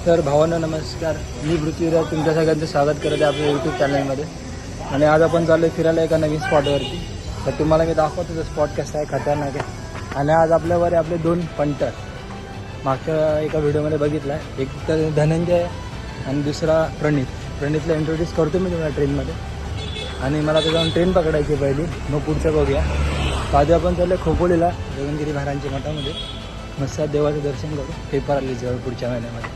तर भावांनो नमस्कार, मी पृथ्वीराज तुमच्या सगळ्यांचं स्वागत करत आहे आपल्या यूट्यूब चॅनलमध्ये. आणि आज आपण चाललो आहे फिरायला एका नवीन स्पॉटवरती. तर तुम्हाला मी दाखवतो तो स्पॉट कसा आहे, खतरनाक आहे. आणि आज आपल्यावर आपले 2 पंटर मागच्या एका व्हिडिओमध्ये बघितला आहे. एक तर धनंजय आणि दुसरा प्रणितला इंट्रोड्यूस करतो मी तुम्हाला ट्रेनमध्ये. आणि मला तर जाऊन ट्रेन पकडायची पहिली, मग पुढचं बघूया. आधी आपण चाललो खोपोलीला गगनगिरी महाराजांच्या मठामध्ये. मस्त देवाचं दर्शन करू, पेपर आले जवळ पुढच्या महिन्यामध्ये,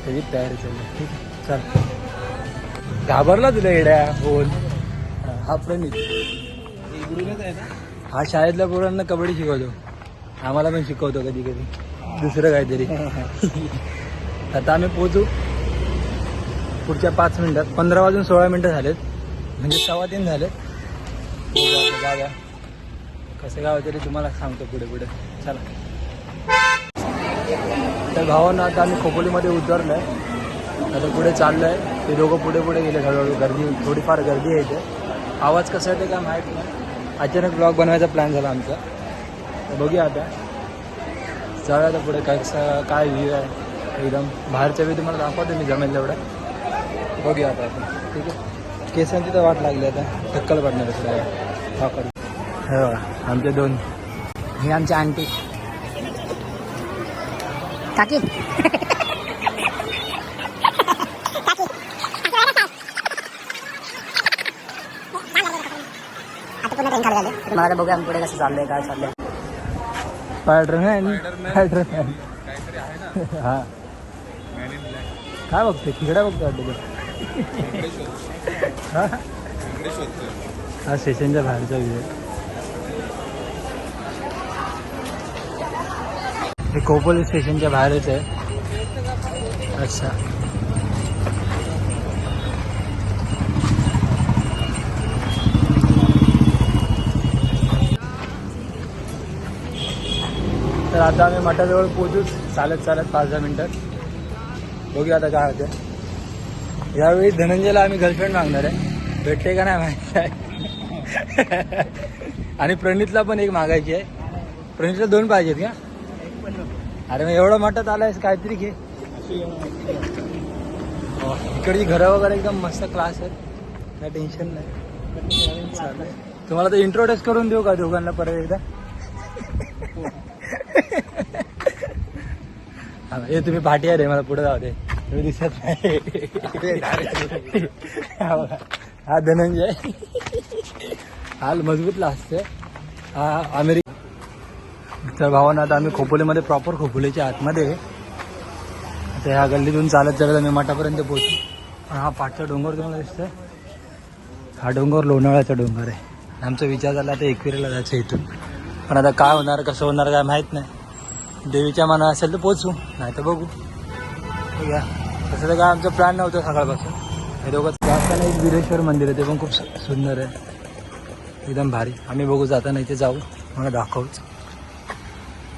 त्याची तयारी चालली. ठीक आहे, चल. घाबरला तुला येड्या बोल. हा प्रणित हा शाळेतल्या पोरांना कबड्डी शिकवतो, आम्हाला पण शिकवतो कधी कधी दुसरं काहीतरी. आता आम्ही पोहोचू पुढच्या 5 मिनिटात. 15 वाजून 16 मिनिटं झालेत, म्हणजे 3:15 झालेत. जागा कसं गाव तरी तुम्हाला सांगतो पुढे पुढे. चला. तर भावांना आता आम्ही खोपोलीमध्ये उतरलो आहे. आता पुढे चाललो आहे. ते दोघं पुढे पुढे गेले हळूहळू. गर्दी थोडीफार गर्दी आहे इथे. आवाज कसा येते काय माहीत नाही. अचानक ब्लॉग बनवायचा प्लॅन झाला आमचा. तर बघूया आता, जाऊया आता पुढे काय व्ह्यू आहे. एकदम बाहेरच्या व्ह्यू तुम्हाला दाखवतो मी जमेल तेवढं. बघूया आता आपण. ठीक आहे. केसांची तर वाट लागली आता, टक्कल पडणार आहे दाखवतो. हो आमचे 2 हे आमच्या आंटी काकी. मला बघूया पुढे कसं चाललंय, काय चाललंय. स्पायडरमॅन हा काय बघते, खिगडा बघतो वाटतं. हा स्टेशनच्या बाहेरचा व्ह्यू आहे. हे खोपोली स्टेशनच्या बाहेरच आहे. अच्छा, तर आता आम्ही मठाजवळ पोहोचूच चालत 5-10 मिनिटात. बघूया आता काय होतं. यावेळी धनंजयला आम्ही गर्लफ्रेंड मागणार आहे, भेटते का नाही माहिती आहे. आणि प्रणितला पण एक मागायची आहे. प्रणितला 2 पाहिजेत का? अरे मग एवढं मठात आलायस काहीतरी घे. इकडची घरं वगैरे एकदम मस्त क्लास आहेत, काय टेन्शन नाही. चालेल, तुम्हाला तर इंट्रोड्यूस करून देऊ का दोघांना परत एकदा. हे तुम्ही भाटिया रे, मला पुढे जाऊ दे, तुम्ही दिसत नाही. हा धनंजय, हाल मजबूतला असते हा अमेरिका. तर भावांना आता आम्ही खोपोलीमध्ये प्रॉपर खोपोलीच्या आतमध्ये. आता ह्या गल्लीतून चालत चालत आम्ही मठापर्यंत पोहोचू. हा पाठचा डोंगर तुम्हाला दिसतोय, हा डोंगर लोणावळ्याचा डोंगर आहे. आमचा विचार झाला आता एकविरेला जायचं इथून, पण आता काय होणार कसं होणार काय माहीत नाही. देवीच्या मना असेल तर पोचू, नाही तर बघू. ठीक आहे, तसं तर काय आमचं प्लॅन नव्हतं सकाळपासून. हे दोघं जाताना एक वीरेश्वर मंदिर आहे, ते पण खूप सुंदर आहे, एकदम भारी. आम्ही बघू जाताना इथे जाऊ, मला दाखवूच.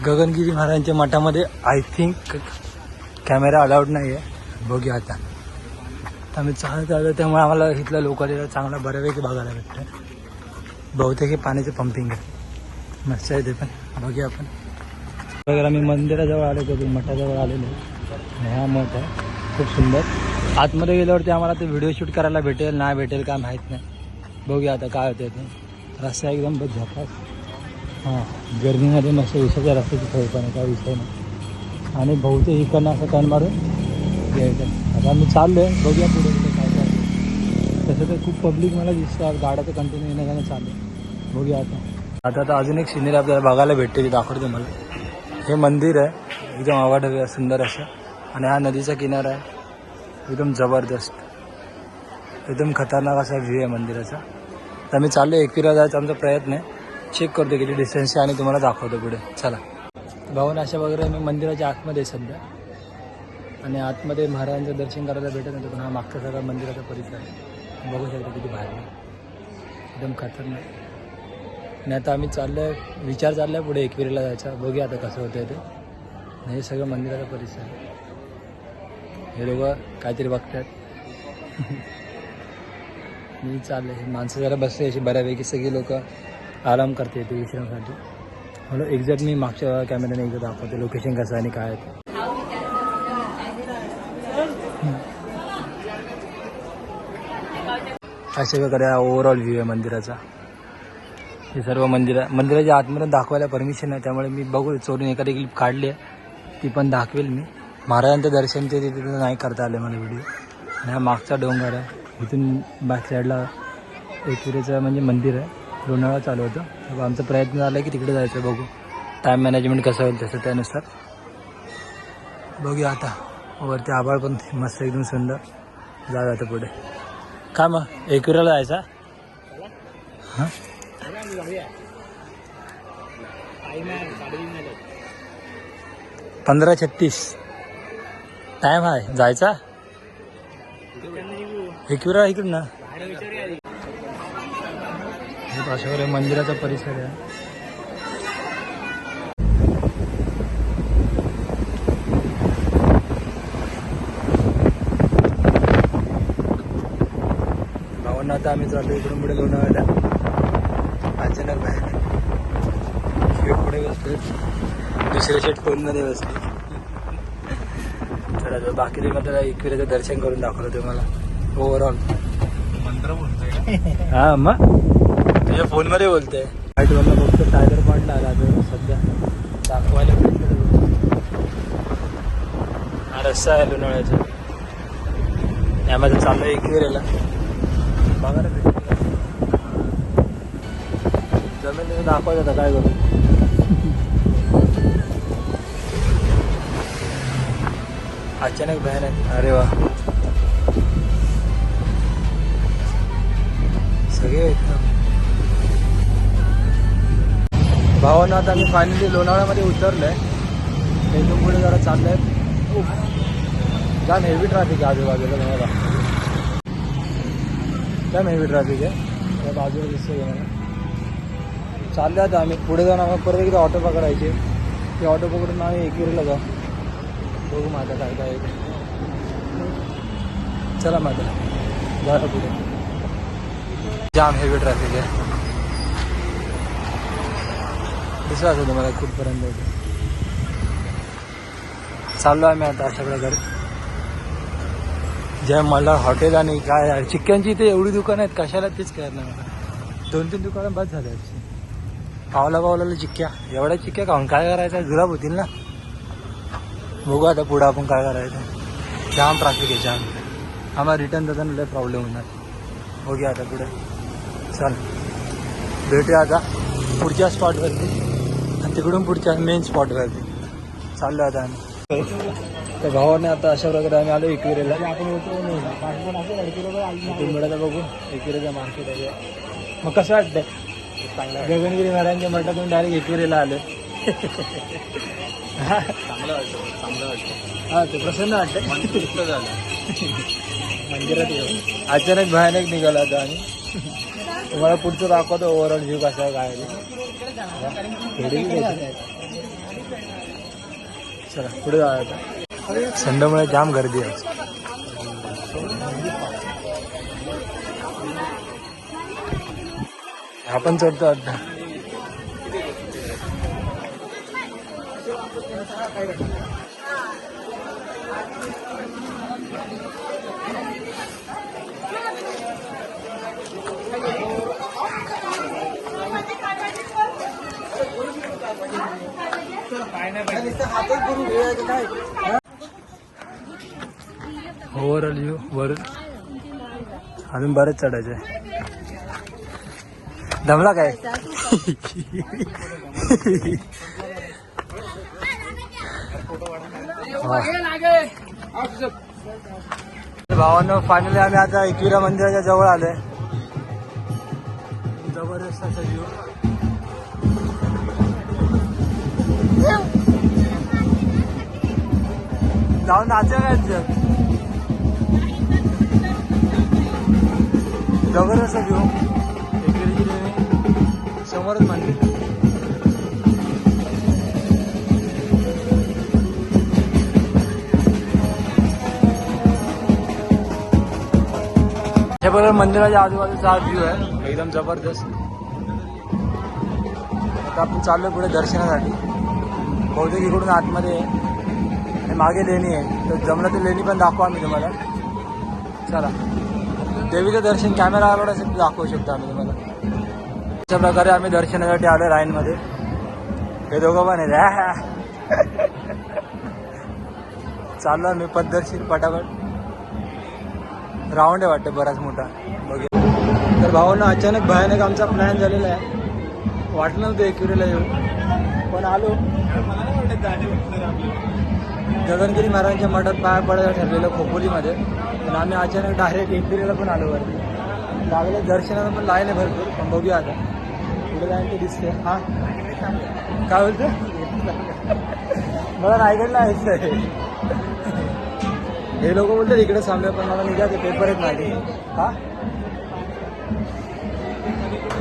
गगनगिरी महाराजांच्या मठामध्ये आय थिंक कॅमेरा अलाउड नाही आहे. बघूया आता. आम्ही चालत आलो त्यामुळे आम्हाला इथलं लोकल चांगला बऱ्यापैकी बघायला भेटतं. बहुतेक हे पाण्याचं पंपिंग आहे, मस्त आहे ते पण. बघूया आपण. वगैरे आम्ही मंदिराजवळ आलो, कधी मठाजवळ आलेलो. आणि हा मठ आहे खूप सुंदर. आतमध्ये गेल्यावरती आम्हाला ते व्हिडिओ शूट करायला भेटेल नाही भेटेल काय माहीत नाही. बघूया आता काय होतं ते. रस्ता एकदम झकास. हां, गर्मीमध्ये मस्त विषयाच्या रस्त्याची सोय पण काय विषय नाही. आणि बहुतेक इकडनं असं टर्न मारून यायचं. आता आम्ही चाललो आहे, बघूया पुढे कुठे काय काय. तसं तर खूप पब्लिक मला दिसतं, गाड्या तर कंटिन्यू येणं जाणं चालू आहे. बघूया आता. आता अजून एक सिनेरी आपल्याला बघायला भेटते, ती दाखवतो मला. हे मंदिर आहे एकदम अवाढव्य सुंदर असं. आणि हा नदीचा किनारा आहे, एकदम जबरदस्त, एकदम खतरनाक असा व्ह्यू आहे मंदिराचा. तर आम्ही चाललो एकविरा जायचा आमचा प्रयत्न आहे. चेक करतो किती डिस्टन्स आहे आणि तुम्हाला दाखवतो पुढे. चला. भावन अशा वगैरे मी मंदिराच्या आतमध्ये सध्या. आणि आतमध्ये महाराजांचं दर्शन करायला भेटत नव्हतं, पण हा मागचा सगळा मंदिराचा परिसर आहे. बघू शकता किती भारी, एकदम खतरनाक. आणि आता आम्ही चाललो आहे, विचार चालला आहे पुढे एकविरीला जायचा. बघूया आता कसं होतं ते. हे सगळं मंदिराचा परिसर आहे. हे लोक काहीतरी बघतात. मी चालले, माणसं जरा बसले अशी बऱ्यापैकी, सगळी लोक आराम करते ते विश्रामसाठी. मला एक्झॅक्ट मी मागच्या कॅमेऱ्याने एकदा दाखवते लोकेशन कसं आणि काय आहे. अशा प्रकारे हा ओव्हरऑल व्ह्यू आहे मंदिराचा. हे सर्व मंदिराच्या आतमध्ये दाखवायला परमिशन आहे, त्यामुळे मी बघू चोरून एखादी क्लिप काढली आहे ती पण दाखवेल मी. महाराजांचं दर्शन ते तिथे नाही करता आलं मला व्हिडिओ. आणि हा मागचा डोंगर आहे, इथून बॅक साईडला एकविरेचं म्हणजे मंदिर आहे. लोणावळा चालू होतं, तर आमचा प्रयत्न झाला की तिकडे जायचं. बघू टाईम मॅनेजमेंट कसं होईल तसं त्यानुसार बघूया. आता वरती आभाळ पण मस्त एकदम सुंदर. जाऊ आता पुढे. काय मग एकविराला जायचा? हां 15:36 टाइम आहे जायचा. एकविरा इकडून ना. हे अशा मंदिराचा परिसर आहे. भावांना आता आम्ही चाललो इकडून पुढे लोणावळ्याला. अचानक बाहेर शेट पुढे बसले, दुसऱ्या शेट फोनमध्ये बसले. तर बाकी तुम्हाला एकविरेचं दर्शन करून दाखवलं तुम्हाला ओव्हरऑल. मंत्र बोलतोय हा मग तुझ्या फोनमध्ये बोलतोय. वाईटवरला फक्त टायगर पॉईंटला आला तर सध्या दाखवायला भेटलं. हा रस्ता आहे लोणावळ्याचा, यामध्ये चाललं एकविरेला. बघायला भेटलं जमीन तुम्ही दाखवायचं आता काय करू. अचानक भयानक. अरे वा सगळे एकदम. भावांना आता आम्ही फायनली लोणावळ्यामध्ये उतरलोय. इथून पुढे जरा चाललंय. जाम हेवी ट्रॅफिक आहे आजूबाजूला. तुम्हाला जाम हेवी ट्रॅफिक आहे त्या बाजूला दिसतंय मला. चालले आता आम्ही पुढे जाऊन आम्हाला परत एकदा ऑटो पकडायचे. ते ऑटो पकडून आम्ही एकविरेला जाऊ. बघू माझं काय काय. चला माझं जायला पुढे. जाम हेवी ट्रॅफिक आहे. विश्वास होतो मला कुठपर्यंत होतं. चाललो आम्ही आता अशा प्रकारे. जे मला हॉटेल आणि काय चिक्क्यांची इथे एवढी दुकानं आहेत कशाला तेच कळत नाही मला. 2-3 दुकानं बस झाल्या. पावला चिक्क्या, एवढ्या चिक्क्या खाऊन काय करायचं, जुलाब होतील ना. बघू आता पुढं आपण काय करायचं. जाम ट्रॅफिक आहे जाम. आम्हाला रिटर्न जाताना लय प्रॉब्लेम होणार. बघूया आता पुढे. चल भेटूया आता पुढच्या स्पॉटवरती आणि तिकडून पुढच्या मेन स्पॉटवरती चाललो आता आम्ही. तर भावाने आता अशा प्रकारे आम्ही आलो एकविरेला. आपण मिळालं बघू एकविरेचं मार्केट आहे. मग कसं वाटतंय? गगनगिरी महाराजांच्या मठातून डायरेक्ट एकविरेला आलं. चांगलं वाटतं. हा ते प्रसन्न वाटतं. झालं मंदिरात येऊ. अचानक भयानक निघाला होता आणि तुम्हाला पुढचं दाखवतो ओव्हरऑल व्ह्यू कसा आहे काय. चला पुढे जाऊया आता. संडेमुळे जाम गर्दी आहे. आपण चढतो आता. ओव्हरऑल व्ह्यू वरून अजून बरेच चढायचे. दमला काय? भावांनो फायनली आम्ही आता एकविरा मंदिराच्या जवळ आलोय. जबरदस्त असा व्ह्यू. जाऊन नाचा काय जबरदस्त व्ह्यू. एकविरेची देवी समोरच मंदिर. हे बरोबर मंदिराच्या आजूबाजूचा हा व्ह्यू आहे एकदम जबरदस्त. आता आपण चाललो पुढे दर्शनासाठी. बहुतेक इकडून आतमध्ये आणि मागे लेणी आहे, तर जमलं तर लेणी पण दाखवू आम्ही तुम्हाला. चला, देवीचं दर्शन कॅमेरा अलाउड असेल तर दाखवू शकतो आम्ही तुम्हाला. अशा प्रकारे आम्ही दर्शनासाठी आलो लाईनमध्ये. हे दोघं पण आहेत. चाललो आम्ही पद्धतशीर पटापट. राऊंड आहे वाटतं बराच मोठा, बघूया. तर भावांना अचानक भयानक आमचा प्लॅन झालेला आहे. वाटलं नव्हतं एकविरेला येऊ, पण आलो. गगनगिरी महाराजांच्या मठात पाया पडायला ठरलेलं खोपोलीमध्ये, पण आम्ही अचानक डायरेक्ट एकविरेला पण आलो वरती. लागलं दर्शनाला पण लाईन आहे भरपूर, पण बघूया आता पुढे जाईन ते दिसते. हां काय बोलतो? मला रायगडला यायचं आहे. हे लोक बोलतात इकडे थांबूया, पण मला निघायचे पेपर आहेत माझे. हां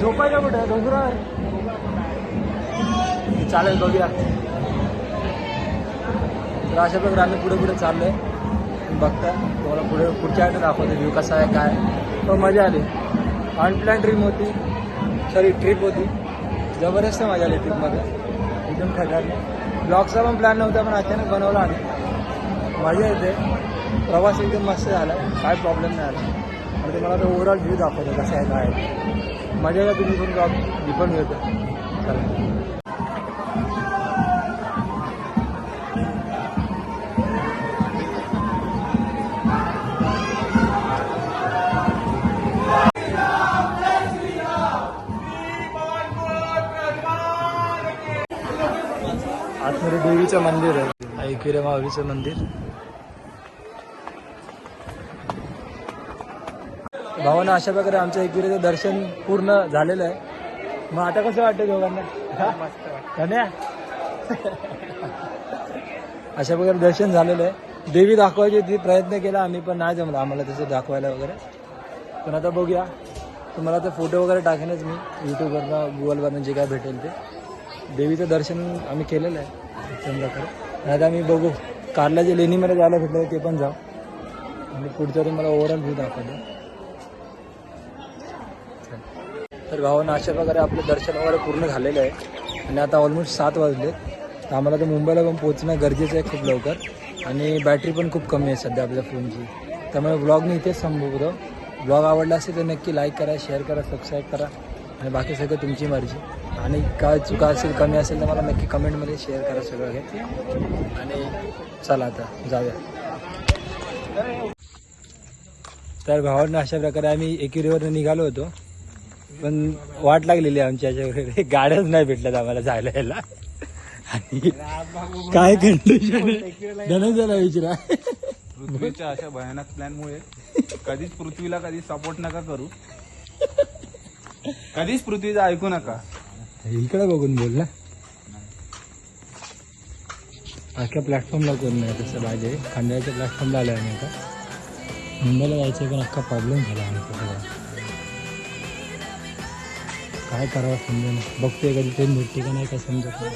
झोपायला कुठे डोंगरावर? चालेल, बघूया. तर अशा प्रकारे आम्ही पुढे पुढे चाललोय. बघता तुम्हाला पुढच्या आठवड्यात दाखवतो व्ह्यू कसा आहे काय. पण मजा आली. अनप्लॅन ट्रिप होती. जबरदस्त मजा आली ट्रिपमध्ये, एकदम ठरणार. ब्लॉगचा पण प्लॅन नव्हता, पण अचानक बनवला आम्ही. मजा येते. प्रवास एकदम मस्त झाला, काय प्रॉब्लेम नाही आला. आणि तुम्हाला तो ओव्हरऑल व्ह्यू दाखवतो कसं आहे काय. मजा येते. तुम्ही पण ब्लॉग मी पण घेतो. चला, आतमध्ये देवीचं मंदिर आहे, एकविरा माऊलीचं मंदिर. भावांना अशा प्रकारे आमच्या एकविरेचं दर्शन पूर्ण झालेलं आहे. मग आता कसं वाटतं दोघांना? अशा प्रकारे दर्शन झालेलं आहे. देवी दाखवायची ती प्रयत्न केला आम्ही, पण नाही जमलं आम्हाला तसं दाखवायला वगैरे. पण आता बघूया. तुम्हाला तर फोटो वगैरे टाकेनच मी यूट्यूबवरनं गुगलवरनं जे काय भेटेल ते. देवीचं दर्शन आम्ही केलेलं आहे प्रकारे. आता आम्ही बघू कारल्याच्या लेणीमध्ये जायला भेटलं ते पण जाऊ. आणि पुढच्या तुम्हाला ओव्हरऑल व्ह्यू दाखवतो. तर भावांना अशा प्रकारे आपलं दर्शन वगैरे पूर्ण झालेलं आहे. आणि आता ऑलमोस्ट 7 वाजले. तर आम्हाला तर मुंबईला पण पोहोचणं गरजेचं आहे खूप लवकर. आणि बॅटरी पण खूप कमी आहे सध्या आपल्या फोनची. त्यामुळे ब्लॉग मी इथेच संपवतो. ब्लॉग आवडला असेल तर नक्की लाईक करा, शेअर करा, सबस्क्राईब करा. आणि बाकी सगळं तुमची मर्जी. आणि काय चुका असेल कमी असेल तर मला नक्की कमेंटमध्ये शेअर करा सगळं हे. आणि चला आता जाऊया. तर भावांना अशा प्रकारे आम्ही एकविरेवरनं निघालो होतो, पण वाट लागलेली आमच्या याच्यावर. गाड्याच नाही भेटल्यात आम्हाला जायला यायला. आणि काय कंडिशन धनंजयला विचारा. पृथ्वीच्या अशा भयानक प्लॅनमुळे कधीच पृथ्वीला कधी सपोर्ट नका करू, कधीच पृथ्वीचं ऐकू नका. इकडे बघून बोल ना. अख्ख्या प्लॅटफॉर्मला कोण नाही तसं पाहिजे. खांद्याच्या प्लॅटफॉर्मला आलं आम्ही आता. मुंबईला जायचं पण अख्खा प्रॉब्लेम झाला आम्ही. काय करावं समजा. बघतोय कधी ट्रेन भेटते का नाही काय समजत नाही.